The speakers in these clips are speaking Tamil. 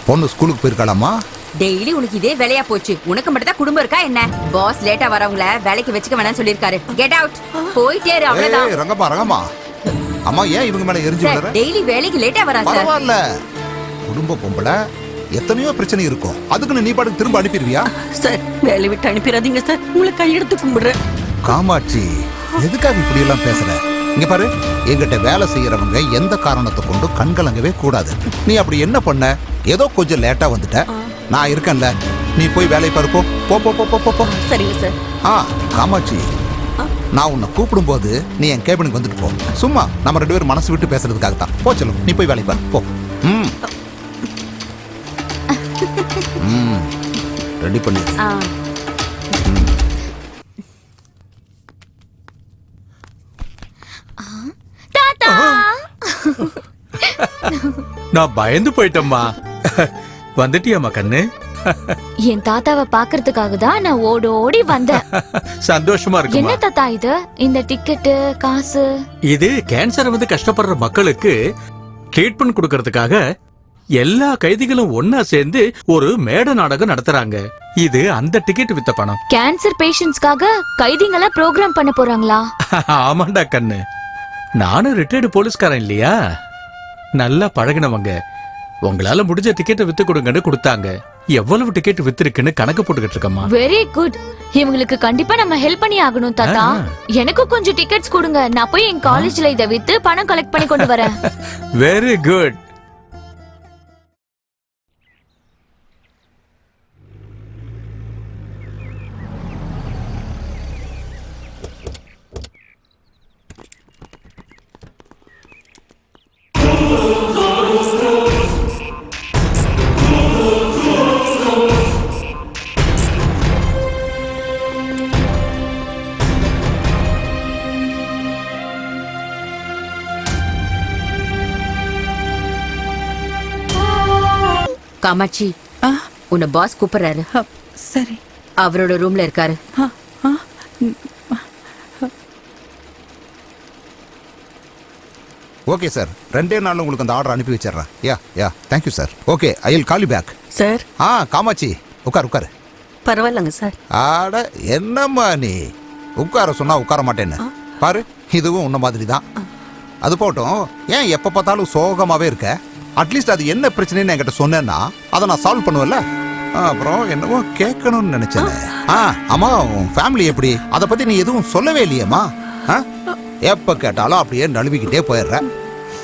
பொண்ணு ஸ்கூலுக்கு போயிருக்காளாமா? டெய்லி உனக்கு இதே வேலையா போச்சு. உனக்கு மட்டும் தான் குடும்பம் இருக்கா என்ன? பாஸ் லேட்டா வரவங்கள வேலைக்கு வச்சுக்க வேணாம்னு சொல்லிருக்காரு. Get out. போயிட்டே இரு அவ்வளவுதான். ஏய் ரங்கம்மா அம்மா ஏன் இவங்க மேல எரிஞ்சு விடுற? டெய்லி வேலைக்கு லேட்டா வரா சார். பரவாயில்ல, குடும்ப பொம்பளை எத்தனையோ பிரச்சனை இருக்கும், அதுக்குன்னு நீ பாட்டுக்கு திரும்ப அனுப்பிடுவியா? சார் வேலை விட்டு அனுப்பிடாதீங்க சார், உங்களை கையெடுத்து கும்பிடுறேன். காமாட்சி எதுக்காக இப்படி எல்லாம் பேசுற? இங்க பாரு, எங்கிட்ட வேலை செய்யறவங்க எந்த காரணத்தை கொண்டு கண்கலங்கவே கூடாது. நீ அப்படி என்ன பண்ண? ஏதோ கொஞ்சம் லேட்டா வந்துட்ட, நான் இருக்கேன்ல, நீ போய் வேலையை பாரு. போ போ போ போ போ. சரிங்க சார். காமாட்சி, நான் உன்னை கூப்பிடும் போது நீ என் கேபினுக்கு வந்துட்டு போ. சும்மா நம்ம 2 பேரும் மனசு விட்டு பேசுறதுக்காக தான். போ சொல்லும், நீ போய் வேலையை பாரு. போ. ரெடி பண்ணி. நான் பயந்து போயிட்டேம்மா. வந்துட்டியாமா கண்ணு? என் தாத்தாவை பாக்குறதுக்காக தான் நான் ஓடி வந்தேன். சந்தோஷமா இருக்கு. என்ன தாத்தா இது? இந்த டிக்கெட்டு காசு? இது கேன்சர் வந்து கஷ்டப்படுற மக்களுக்கு ட்ரீட்மெண்ட் கொடுக்கறதுக்காக எல்லா கைதிகளும் ஒன்னா சேர்ந்து ஒரு மேடை நாடகம் நடத்துறாங்க. இது அந்த டிக்கெட் வித்த பணம். கேன்சர் பேஷண்ட்ஸ்க்காக கைதிங்கள ப்ரோக்ராம் பண்ண போறாங்களா? ஆமாண்டா கண்ணு, நானும் ரிட்டையர்டு போலீஸ்காரன் இல்லையா, நல்லா பழகினவங்க. உங்களால முடிஞ்ச டிக்கெட்டை வித்து கொடுங்கன்னு கொடுத்தாங்க. எவ்வளவு டிக்கெட் வித்திருக்குன்னு கணக்கு போட்டுக்கிட்டு இருக்கம்மா. Very good. இவங்களுக்கு கண்டிப்பா நம்ம ஹெல்ப் பண்ணி ஆகணும் தாத்தா. எனக்கு கொஞ்சம் டிக்கெட்ஸ் கொடுங்க, நான் போய் என் காலேஜ்ல இதை வித்து பணம் கலெக்ட் பண்ணி கொண்டு வரேன். Very good. காமாட்சி, உன்னை பாஸ் கூப்பிடுறாரு. சரி. அவரோட ரூம்ல இருக்காரு. ஓகே சார், 2 நாள்ல உங்களுக்கு அந்த ஆர்டர் அனுப்பி வச்சிடுறேன். Yeah thank you sir. Okay, I will call you back. Sir. Kamakshi உட்காரு. பரவாயில்லங்க சார். ஆட என்னம்மா நீ உட்கார சொன்னா உட்கார மாட்டேன்னு பாரு, இதுவும் உன்ன மாதிரி தான். அது போட்டும், ஏன் எப்ப பார்த்தாலும் சோகமாவே இருக்க? அட்லீஸ்ட் அது என்ன பிரச்சனைன்னு என்கிட்ட சொன்னேன்னா அதை நான் சால்வ் பண்ணுவேன்ல. அப்புறம் என்னவோ கேட்கணும்னு நினைச்சேன். ஆமா, உன் ஃபேமிலி எப்படி? அதை பத்தி நீ எதுவும் சொல்லவே இல்லையேம்மா. எப்ப கேட்டாலும் அப்படியே நழுவிக்கிட்டே போயிடுற.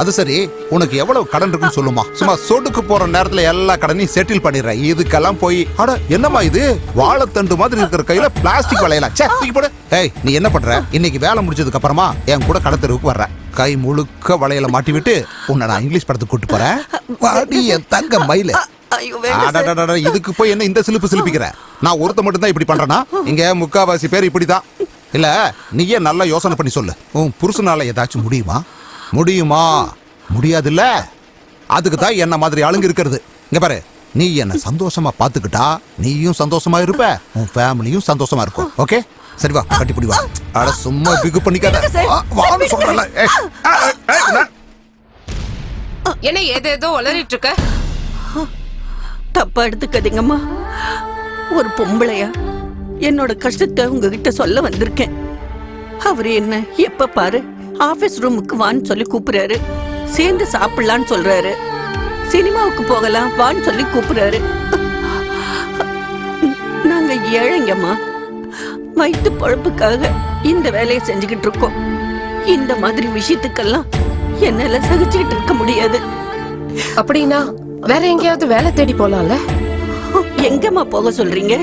அது சரி, உனக்கு எவ்வளவு கடன் இருக்குன்னு சொல்லுமா. சும்மா சொடுக்கு போற நேரத்துல எல்லா கடனையும் செட்டில் பண்ணிடுற. இதுக்கெல்லாம் போய் அட என்னம்மா இது, வாழைத்தண்டு மாதிரி இருக்கிற கையில பிளாஸ்டிக் வளையலாம். தூக்கி போடு. ஏய், நீ என்ன பண்ற? இன்னைக்கு வேலை முடிச்சதுக்கு அப்புறமா என் கூட கடத்தெருவுக்கு வர்ற. கை முழுக்க வளையல மாட்டி விட்டு உன்னை நான் இங்கிலீஷ் படத்துக்கு கூட்டு போறேன். வாடி என் தங்க மயில. இதுக்கு போய் என்ன இந்த சிலிப்பு சிலிப்பிக்கிற? நான் ஒருத்த மட்டும் தான் இப்படி பண்றேனா? இங்க முக்காவாசி பேர் இப்படிதான். இல்ல, நீயே நல்லா யோசனை பண்ணி சொல்லு. உன் புருஷனால ஏதாச்சும் முடியுமா? முடியாதுல்ல. அதுக்கு தான் என்ன மாதிரி ஆளுங்க இருக்கிறது. இங்க பாரு, நீ என்ன சந்தோஷமா பாத்துக்கிட்டா நீயும் சந்தோஷமா இருப்ப, உன் ஃபேமிலியும் சந்தோஷமா இருக்கும். ஓகே, சரி வா, கட்டி பிடி வா. அட சும்மா பிகு பண்ணிக்காத. வான்னு சொல்றல. என்ன ஏதேதோ உளறிட்டு இருக்க? தப்பா எடுத்துக்காதீங்கம்மா. ஒரு பொம்பளையா என்னோட கஷ்டத்தை உங்ககிட்ட சொல்ல வந்திருக்கேன். அவரு என்ன எப்ப பாரு ஆபீஸ் ரூமுக்கு வான்னு சொல்லி கூப்பிடுறாரு, சேர்ந்து சாப்பிடலான்னு சொல்றாரு, சினிமாவுக்கு போகலாம் வான்னு சொல்லி கூப்பிடுறாரு. நாங்க ஏழைங்கம்மா, வயிற்று பொழப்புக்காக இந்த வேலையை செஞ்சுக்கிட்டு இருக்கோம். இந்த மாதிரி விஷயத்துக்கெல்லாம் என்னால சகிச்சுக்கிட்டு இருக்க முடியாது. அப்படின்னா வேற எங்கேயாவது வேலை தேடி போலாம்ல? எங்கம்மா போக சொல்றீங்க?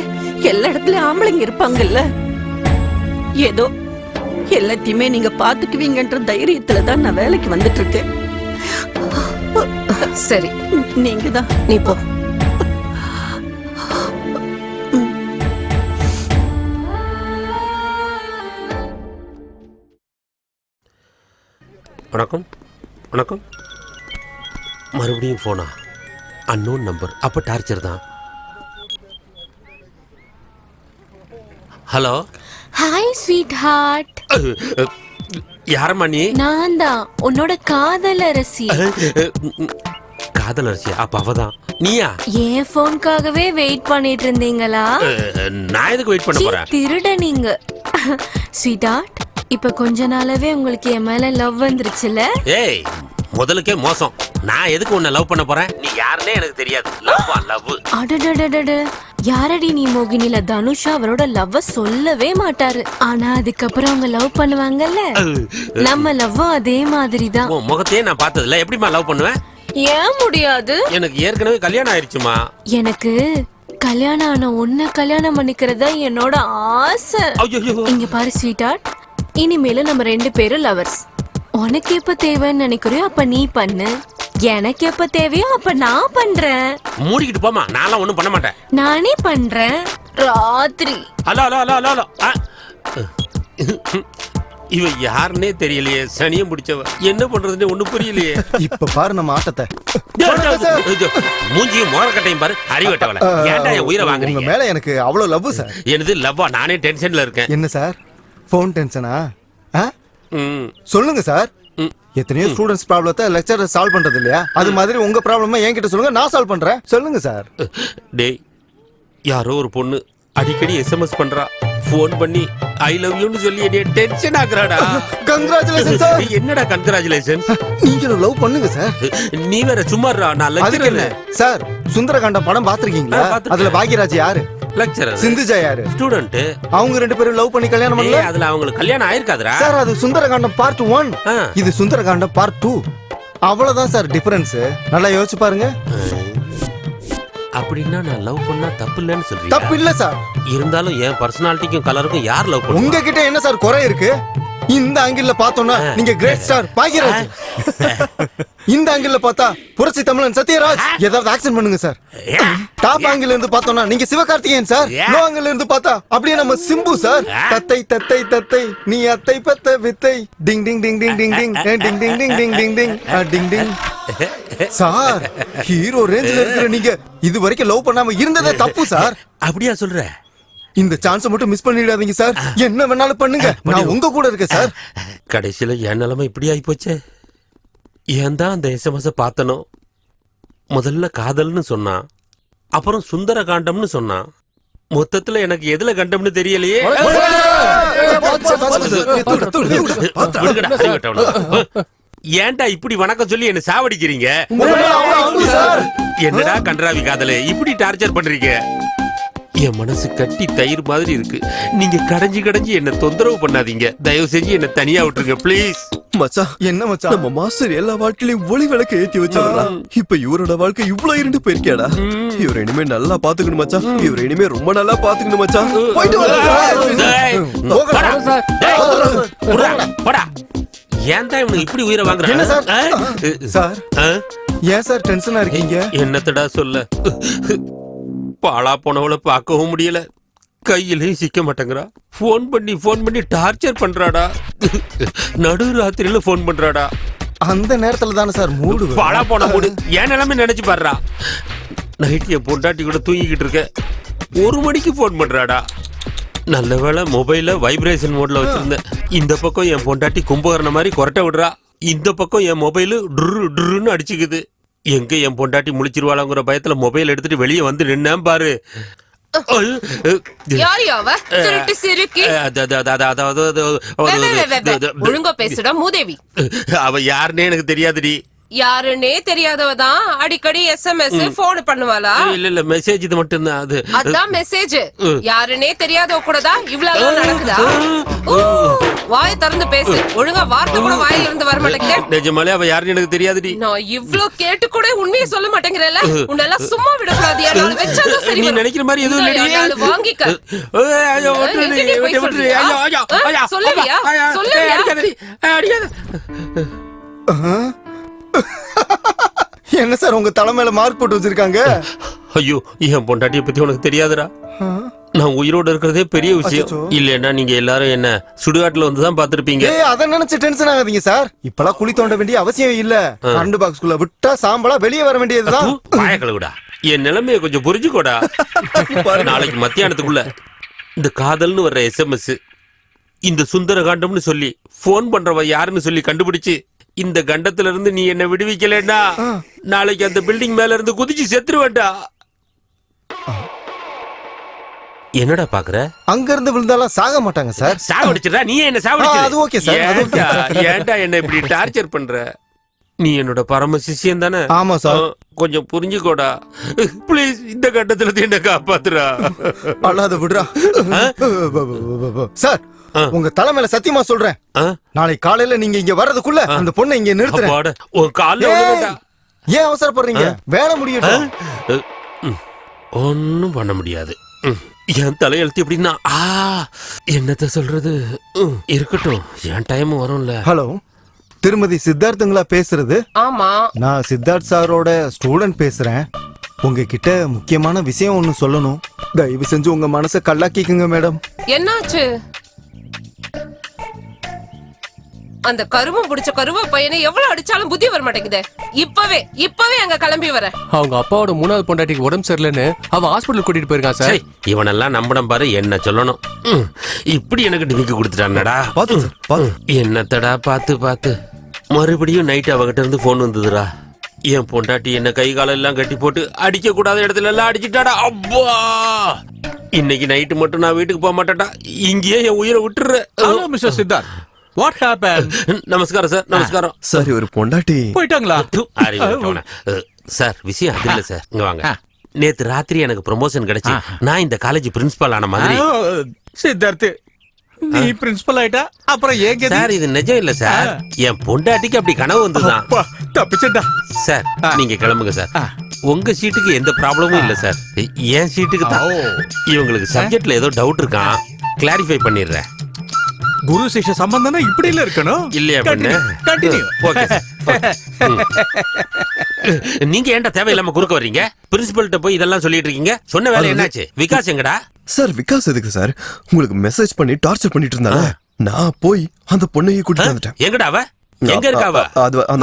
எல்லா இடத்துலயும் ஆம்பளைங்க இருப்பாங்கல்ல. ஏதோ எல்லாத்தையுமே நீங்க பாத்துக்குவீங்கன்ற தைரியத்துல தான் நான் வேலைக்கு வந்துட்டு இருக்கேன். சரி, நீங்க தான். நீ போ. வணக்கம். மறுபடியும் போனா? Unknown number. அப்ப டார்ச்சர் தான். ஹலோ. Hi sweetheart. யாரம்மா நீ? நான் தான் உன்னோட காதலரசி. காதலரசி அப்ப அவதான் நீயா? என் போன்காகவே வெயிட் பண்ணிட்டு இருந்தீங்களா? நான் எதுக்கு வெயிட் பண்ண போறேன்? திருட நீங்க. ஸ்வீட்டார்ட், இப்ப கொஞ்ச நாளாவே உங்களுக்கு என் மேல லவ் வந்துருச்சுல? ஏய் முதலுக்கே மோசம். நான் எதுக்கு உன்னை லவ் பண்ண போறேன்? நீ யாருன்னே எனக்கு தெரியாது. லவ். அடடடடட, யாரடி நீ மோகினில தனுஷா அவரோட லவ்வ சொல்லவே மாட்டாரு. ஆனா அதுக்கப்புறம் அவங்க லவ் பண்ணுவாங்கல்ல, நம்ம லவ்வும் அதே மாதிரி தான். உன் முகத்தையே நான் பார்த்ததில்ல, எப்படிமா லவ் பண்ணுவேன்? ஏன் முடியாது? எனக்கு ஏற்கனவே கல்யாணம் ஆயிடுச்சுமா. எனக்கு கல்யாணம் ஆன உன்னை கல்யாணம் பண்ணிக்கிறதா என்னோட ஆசை. இங்க பாரு ஸ்வீட்டார்ட், இனிமேல நம்ம 2 பேரும் லவர்ஸ். உனக்கு எப்ப தேவைன்னு நினைக்கிறியோ அப்ப நீ பண்ணு, எனக்கு எப்ப தேவையோ அப்ப நான் பண்றேன். மூடிக்கிட்டு போமா, நான்லாம் ஒண்ணும் பண்ண மாட்டேன். நானே பண்றேன் ராத்திரி. Hello hello hello hello hello. இவ யாருன்னே தெரியலையே, சனியம் பிடிச்சவ. என்ன பண்றதுன்னு ஒண்ணும் புரியலையே. இப்ப பாரு நம்ம ஆட்டத்தை. மூஞ்சியும் மோரக்கட்டையும் பாரு, அறிவட்டவள. ஏன்டா என் உயிரை உங்க வாங்குறீங்க? மேல எனக்கு அவ்வளவு லவ் சார். எனது லவ்வா? நானே டென்ஷன்ல இருக்கேன். என்ன சார் போன் டென்ஷனா? ம். சொல்லுங்க சார். எத்தனையோ ஸ்டூடெண்ட்ஸ் ப்ராப்ளத்தை லெக்சரர் சால்வ் பண்றது இல்லையா? அது மாதிரி உங்க ப்ராப்ளமா என்கிட்ட சொல்லுங்க, நான் சால்வ் பண்றேன். சொல்லுங்க சார். டேய், யாரோ ஒரு பொண்ணு அடிக்கடி எஸ்எம்எஸ் பண்றா. ஃபோன் பண்ணி ஐ லவ் யூன்னு சொல்லி என்னைய டென்ஷன் ஆக்குறாடா. Congratulation sir. என்னடா கங்க்ராச்சுலேஷன்? நீங்களும் லவ் பண்ணுங்க சார். நீ வேற சும்மா இருடா, நான் அதுக்கு என்ன லெக்சரர். சார், சுந்தரகாண்டம் படம் பாத்திருக்கீங்களா? பார்த்திருக்கேன். அதுல பாக்யராஜ் யாரு? லெக்சரர். சிந்துஜா யாரு? ஸ்டூடண்ட். அவங்க 2 பேரும் லவ் பண்ணி கல்யாணம் பண்ணல அதுல அவங்களுக்கு கல்யாணம் ஆயிருக்காதுடா. சார். அது சுந்தரகாண்டம் பார்ட் 1, ஆ. இது சுந்தரகாண்டம் பார்ட் 2. அவ்வளவுதான் சார் டிஃபரன்ஸ். நல்லா யோசிச்சு பாருங்க. அப்படின்னா நான் லவ் பண்ணா தப்பு இல்லைன்னு சொல்றீங்க? தப்பு இல்ல சார். இருந்தாலும் என் பர்சனாலிட்டிக்கும் கலருக்கும் யார் லவ் பண்ணுவா? உங்ககிட்ட என்ன சார் குறை இருக்கு? இந்த ஆங்கிள் பார்த்தோம்னா நீங்க கிரேட் ஸ்டார் பாக்யராஜ். இந்த ஆங்கிள் பார்த்தா புரட்சி தமிழன் சத்யராஜ். ஏதாவது ஆக்சன் பண்ணுங்க சார். டாப் ஆங்கிள் இருந்து பார்த்தோம்னா நீங்க சிவகார்த்திகேயன் சார். லோ ஆங்கிள் இருந்து பார்த்தா அப்படியே நம்ம சிம்பு சார். தத்தை தத்தை தத்தை நீ அத்தை பத்த வித்தை டிங் டிங் டிங் டிங் டிங் டிங் டிங் டிங் டிங் டிங் டிங் டிங் டிங் டிங் டிங். சார், ஹீரோ ரேஞ்சில இருக்கிற நீங்க இது வரைக்கும் லவ் பண்ணாம இருந்ததே தப்பு சார். அப்படியா சொல்ற? இந்த சான்ஸ் மட்டும் மிஸ் பண்ணிடாதீங்க சார். என்ன வேணாலும் பண்ணுங்க, நான் உங்க கூட இருக்கேன் சார். கடைசியில என் நிலைமை இப்படி ஆகி போச்சே. ஏன் தான் அந்த எஸ்எம்எஸ் பார்த்தனோ? முதல்ல காதல்னு சொன்னான், அப்புறம் சுந்தர காண்டம்னு சொன்னான். மொத்தத்துல எனக்கு எதுல கண்டம்னு தெரியலையே. ஏன்டா இப்படி வணக்கம் சொல்லி என்ன சாவடிக்கிறீங்க? என்னடா கன்றாவி காதலே, இப்படி டார்ச்சர் பண்றீங்க? என் மனசு கட்டி தயிர் மாதிரி இருக்கு. நீங்க கடைஞ்சு கடைஞ்சு என்ன தொந்தரவு பண்ணாதீங்க. தயவு செஞ்சு என்ன தனியா விட்டுருங்க ப்ளீஸ். மச்சான், என்ன மச்சான், நம்ம மாஸ்டர் எல்லா வாழ்க்கையிலும் ஒளி விளக்க ஏத்தி வச்சாரா? இப்ப இவரோட வாழ்க்கை இவ்வளவு இருண்டு போயிருக்கேடா. இவரை இனிமே நல்லா பாத்துக்கணும் மச்சான். இவரை இனிமே ரொம்ப நல்லா பாத்துக்கணும் மச்சான். போயிட்டு போடா. ஏன் தான் இவனுக்கு இப்படி உயிரை வாங்குறாங்க சார்? ஏன் சார் டென்ஷனா இருக்கீங்க? என்னத்தடா சொல்ல, பாலா போனவளை பார்க்கவும் முடியல, கையிலையும் சிக்க மாட்டேங்கிறா. போன் பண்ணி டார்ச்சர் பண்றாடா. நடு ராத்திரியில போன் பண்றாடா. அந்த நேரத்துல தானே சார் மூடு. பாலா போன மூடு. என் நிலைமை நினைச்சு பாடுறா. நைட் என் பொண்டாட்டி கூட தூங்கிக்கிட்டு இருக்க, 1 மணிக்கு போன் பண்றாடா. நல்ல வேளை மொபைல வைப்ரேஷன் மோட்ல வச்சிருந்தேன். இந்த பக்கம் என் பொண்டாட்டி கும்பகரண மாதிரி கொரட்டை விடுறா, இந்த பக்கம் என் மொபைலு டுன்னு அடிச்சுக்குது. எங்க என் பொண்டாட்டி முழிச்சிருவாளங்கிற பயத்துல மொபைல் எடுத்துட்டு வெளியே வந்து நின்னேன் பாரு. ஒழுங்கா பேசுடா மூதேவி. அவ யாருன்னே எனக்கு தெரியாதுடி. யாருன்னே தெரியாதவதான் அடிக்கடி எஸ்எம்எஸ் போன் பண்ணுவாளா? இல்ல மெசேஜ் இது மட்டும் தான். அது அதான் மெசேஜ். யாருன்னே தெரியாதவ கூட தான் இவ்வளவு நடக்குதா? வாயை திறந்து பேசு. ஒழுங்கா வார்த்தை கூட வாயில இருந்து வர மாட்டேங்குது. நிஜமாலே அவ யாருன்னு எனக்கு தெரியாதுடி. நான் இவ்ளோ கேட்டு கூட உண்மையை சொல்ல மாட்டேங்கிறேன்ல. உன்னெல்லாம் சும்மா விடக்கூடாது. என்னால வெச்சாதான் சரி. நீ நினைக்கிற மாதிரி எதுவும் இல்லடி. வாங்கிக்க. சொல்லுவியா? என்ன சார் உங்க தலை மேல மார்க் போட்டு வச்சிருக்காங்க? ஐயோ, என் பொண்டாட்டியை பத்தி உனக்கு தெரியாதுடா. நான் உயிரோட இருக்கிறதே பெரிய விஷயம். இல்லன்னா நீங்க எல்லாரும் என்ன சுடுகாட்டுல வந்துதான் பாத்திருப்பீங்க. அத நினைச்சு டென்ஷன் ஆகாதீங்க சார். இப்பெல்லாம் குழி தோண்ட வேண்டிய அவசியம் இல்ல. கரண்ட் பாக்ஸ்குள்ள விட்டா சாம்பலா வெளியே வர வேண்டியதுதான். பாயக்கழுவிடா, என் நிலைமையை கொஞ்சம் புரிஞ்சுக்கோடா. நாளைக்கு மத்தியானத்துக்குள்ள இந்த காதல்னு வர்ற எஸ்எம்எஸ், இந்த சுந்தர காண்டம்னு சொல்லி போன் பண்றவ யாருன்னு சொல்லி கண்டுபிடிச்சு இந்த கண்டத்துல இருந்து நீ என்ன விடுவிக்கலன்னா நாளைக்கு அந்த பில்டிங் மேல இருந்து குதிச்சு செத்துருவேன்டா. என்னடா பாக்குற? அங்க இருந்து விழுந்தாலும் சாக மாட்டாங்க சார். சாவடிச்சிடா நீ என்ன அது சாவடிச்சு? ஓகே சார், அது ஓகே. ஏன்டா என்ன இப்படி டார்ச்சர் பண்ற? நீ என்னோட பரம சிஷ்யன் தானே? ஆமா சார். கொஞ்சம் புரிஞ்சுக்கோடா ப்ளீஸ். இந்த கட்டத்துல இருந்து என்ன காப்பாத்துறா. அல்லாத விடுறா சார். உங்க தலைமையில சத்தியமா சொல்றேன், நாளைக்கு காலையில நீங்க இங்க வர்றதுக்குள்ள அந்த பொண்ணை இங்க நிறுத்துறேன். உன் கால்ல விழுந்தா. ஏன் அவசரப்படுறீங்க? வேலை முடியட்டும். ஒன்னும் பண்ண முடியாது. என் தலையெழுத்து எப்படின்னா என்னத்த சொல்றது. இருக்கட்டும், என் டைம் வரும்ல. ஹலோ, திருமதி சித்தார்த்துங்களா பேசுறது? ஆமா, நான் சித்தார்த் சாரோட ஸ்டூடெண்ட் பேசுறேன். உங்ககிட்ட முக்கியமான விஷயம் ஒண்ணு சொல்லணும். தயவு செஞ்சு உங்க மனசை கல்லாக்கிக்குங்க மேடம். என்னாச்சு? அந்த கருமம் பிடிச்ச கருவ பையனை எவ்வளவு அடிச்சாலும் புத்தி வர மாட்டேங்குது. இப்பவே அங்க கிளம்பி வர. அவங்க அப்பாவோட 3வது பொண்டாட்டிக்கு உடம்பு சரியில்லைன்னு அவன் ஹாஸ்பிடல் கூட்டிட்டு போயிருக்கான் சார். இவனெல்லாம் நம்பணும் பாரு. என்ன சொல்லணும்? இப்படி எனக்கு டிமிக்கி கொடுத்துட்டானடா. என்னத்தடா பார்த்து மறுபடியும் நைட் அவகிட்ட இருந்து போன் வந்ததுடா. என் பொண்டாட்டி என்ன கை காலம் எல்லாம் கட்டி போட்டு அடிக்க கூடாத இடத்துல எல்லாம் அடிச்சுட்டாடா. அப்பா, இன்னைக்கு நைட்டு மட்டும் நான் வீட்டுக்கு போக மாட்டேன்டா. இங்கேயே என் உயிரை விட்டுற. Hello mister Siddharth, what happen? நமஸ்காரம் சார். நமஸ்காரம் சார். ஒரு பொண்டாட்டி போயிட்டாங்களா? சார் விஷயம் அது இல்ல சார். இங்க வாங்க. நேத்து ராத்திரி எனக்கு ப்ரமோஷன் கிடைச்சு நான் இந்த காலேஜ் பிரின்சிபல் ஆன மாதிரி. சித்தார்த், நீ பிரின்சிபல் ஆயிட்டா அப்புறம் ஏங்க சார்? இது நிஜம் இல்ல சார். என் பொண்டாட்டிக்கு அப்படி கனவு வந்துதான். தப்பிச்சடா சார். நீங்க கிளம்புங்க சார். உங்க சீட்டுக்கு எந்த ப்ராப்ளமும் இல்ல சார். என் சீட்டுக்கு தான். இவங்களுக்கு சப்ஜெக்ட்ல ஏதோ டவுட் இருக்கான், கிளாரிஃபை பண்ணிடுறேன். குரு சிஷ்ய சம்பந்தம்னா இப்படி இல்ல இருக்கணும் இல்லையா? கண்டினியூ. ஓகே. நீங்க ஏன்டா தேவையில்லாம குறுக்க வர்றீங்க? பிரின்சிபல்கிட்ட போய் இதெல்லாம் சொல்லிட்டு இருக்கீங்க. சொன்ன வேலை என்னாச்சு? விகாஸ் எங்கடா? சார் விகாஸ் எதுக்கு சார் உங்களுக்கு மெசேஜ் பண்ணி டார்ச்சர் பண்ணிட்டு இருந்தாங்க. நான் போய் அந்த பொண்ணையை கூட்டிட்டு வந்துட்டேன். எங்கடா அவ? எங்க இருக்கா அவ?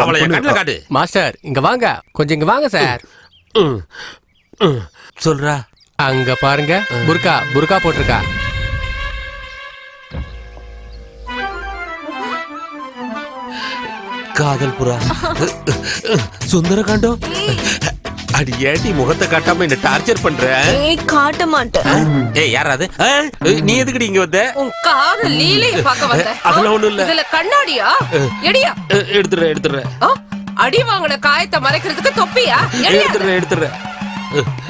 அவளை என் கண்ணுல காட்டு. மாஸ்டர் இங்க வாங்க, கொஞ்சம் இங்க வாங்க சார். சொல்றா. அங்க பாருங்க, புர்கா போட்டிருக்கா. காதல் புறா, சுந்தரகாண்டம். அடி ஏடி முகத்தை காட்டாம என்ன டார்ச்சர் பண்ற? காட்ட மாட்டேன். ஏய் யாராது? நீ எதுக்குடி இங்க வந்த? உன் காதல் லீலையை பார்க்க வந்த. அதெல்லாம் ஒண்ணும் இல்ல. இதுல கண்ணாடியா? எடியா? எடுத்துறேன். அடி வாங்கின காயத்தை மறைக்கிறதுக்கு தொப்பியா? எடுத்துறேன்.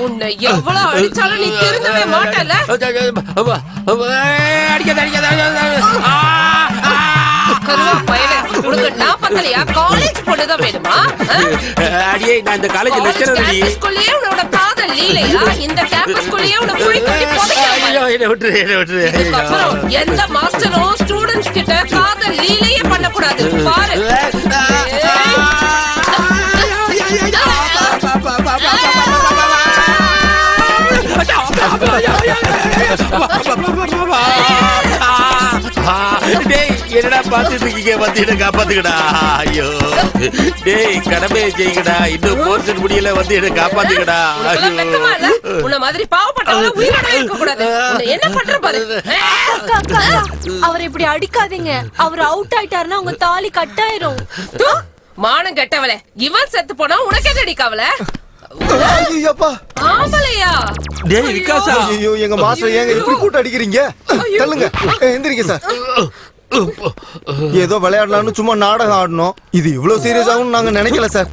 உன்னை எவ்வளவு அடிச்சாலும் நீ திருந்தவே மாட்டல. கருவா பையனே, உனக்கு நான் பத்தலையா? காலேஜ் பொண்ணுதான் வேணுமா? அடியே, நான் இந்த காலேஜ் லெக்சரர். கேம்பஸ்குள்ளேயே உன்னோட காதல் லீலையா? இந்த கேம்பஸ்குள்ளேயே உன்னை குழி தோண்டி புதைக்கணுமா? என்ன விட்டுரு. இதுக்கப்புறம் எந்த மாஸ்டரும் ஸ்டூடெண்ட்ஸ் கிட்ட காதல் லீலையே பண்ணக்கூடாது. பாரு. என்னடா பாத்துட்டு இருக்கீங்க? வந்து என்ன காப்பாத்துக்கடா. ஐயோ டேய், கடமையை செய்யுங்கடா. இன்னும் போர்ஷன் முடியல, வந்து என்ன காப்பாத்துக்கடா. உன்ன மாதிரி பாவப்பட்டவங்க உயிரோட இருக்க கூடாது. என்ன பண்ற பாரு. அவர் இப்படி அடிக்காதீங்க. அவர் அவுட் ஆயிட்டாருன்னா உங்க தாலி கட்டாயிரும். மானம் கெட்டவளே, இவன் செத்து போனா உனக்கே அடிக்காவல. ஆம்பளையா? டேய் விகாசா, ஐயோ எங்க மாஸ்டர் ஏங்க இப்படி கூட்ட அடிக்கிறீங்க? தள்ளுங்க, எந்திரிங்க சார். ஏதோ விளையாடலாம்னு சும்மா நாடகம் ஆடணும். இது இவ்வளவு சீரியஸ் ஆகும் நாங்க நினைக்கல சார்.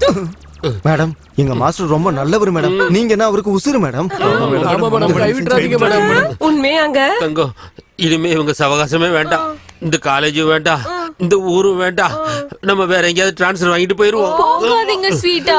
மேடம், எங்க மாஸ்டர் ரொம்ப நல்லவர் மேடம். நீங்கன்னா அவருக்கு உசுறு மேடம். உண்மையாங்க தங்கம், இனிமே இவங்க சவகாசமே வேண்டாம். இந்த காலேஜும் வேண்டாம், இந்த ஊரும் வேண்டாம். நம்ம வேற எங்கேயாவது டிரான்ஸ்ஃபர் வாங்கிட்டு போயிருவோம். போகாதீங்க ஸ்வீட்டா.